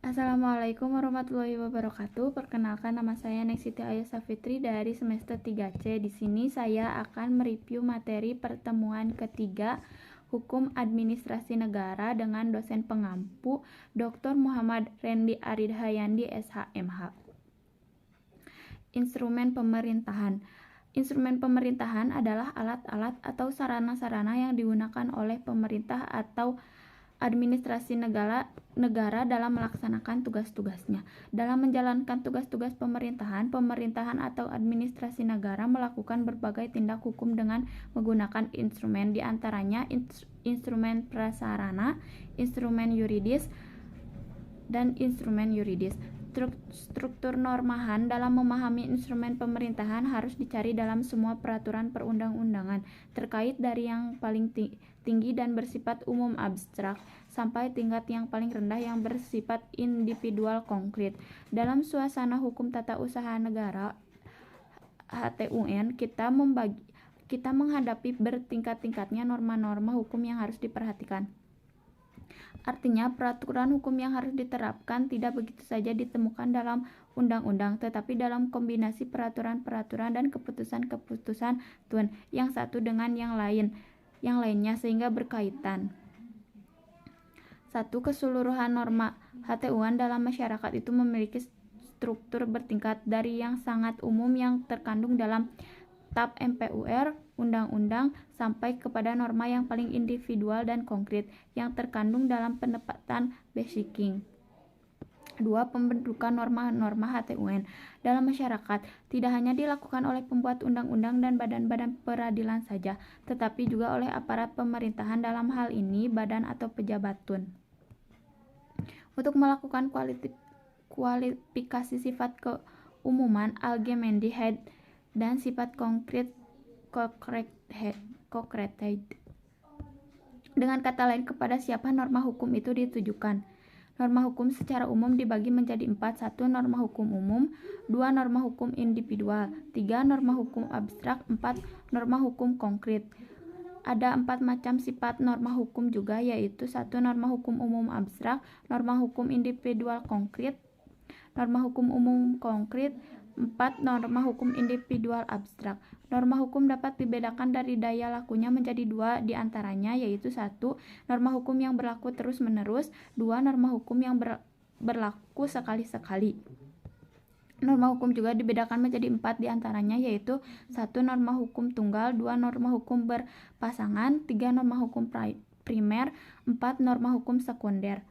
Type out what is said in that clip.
Assalamualaikum warahmatullahi wabarakatuh. Perkenalkan, nama saya Neksiti Ayu Safitri dari semester 3C. Di sini saya akan mereview materi pertemuan ketiga Hukum Administrasi Negara dengan dosen pengampu Dr. Muhammad Rendi Aridhayandi SHMH. Instrumen pemerintahan. Instrumen pemerintahan adalah alat-alat atau sarana-sarana yang digunakan oleh pemerintah atau administrasi negara dalam melaksanakan tugas-tugasnya. Dalam menjalankan tugas-tugas pemerintahan atau administrasi negara melakukan berbagai tindak hukum dengan menggunakan instrumen, di antaranya instrumen prasarana, instrumen yuridis, dan instrumen yuridis. Struktur normahan dalam memahami instrumen pemerintahan harus dicari dalam semua peraturan perundang-undangan, terkait dari yang paling tinggi dan bersifat umum abstrak sampai tingkat yang paling rendah yang bersifat individual konkret. Dalam suasana hukum tata usaha negara HTUN, kita menghadapi bertingkat-tingkatnya norma-norma hukum yang harus diperhatikan. Artinya, peraturan hukum yang harus diterapkan tidak begitu saja ditemukan dalam undang-undang, tetapi dalam kombinasi peraturan-peraturan dan keputusan-keputusan TUN yang satu dengan yang lainnya sehingga berkaitan. Satu, keseluruhan norma HTUan dalam masyarakat itu memiliki struktur bertingkat dari yang sangat umum yang terkandung dalam TAP MPUR, undang-undang, sampai kepada norma yang paling individual dan konkret yang terkandung dalam penempatan basicing. 2. Pembentukan norma-norma HTUN dalam masyarakat tidak hanya dilakukan oleh pembuat undang-undang dan badan-badan peradilan saja, tetapi juga oleh aparat pemerintahan, dalam hal ini badan atau pejabat TUN. Untuk melakukan kualifikasi sifat keumuman Allgemeinheit dan sifat konkret Konkretheit. Dengan kata lain, kepada siapa norma hukum itu ditujukan. Norma hukum secara umum dibagi menjadi 4. 1. Norma hukum umum. 2. Norma hukum individual. 3. Norma hukum abstrak. 4. Norma hukum konkret. Ada 4 macam sifat norma hukum juga, yaitu 1. Norma hukum umum abstrak, norma hukum individual konkret, norma hukum umum konkret. 4. Norma hukum individual abstrak. Norma hukum dapat dibedakan dari daya lakunya menjadi 2 diantaranya, yaitu 1. Norma hukum yang berlaku terus-menerus. 2. Norma hukum yang berlaku sekali-sekali. Norma hukum juga dibedakan menjadi 4 diantaranya, yaitu 1. Norma hukum tunggal. 2. Norma hukum berpasangan. 3. Norma hukum primer. 4. Norma hukum sekunder.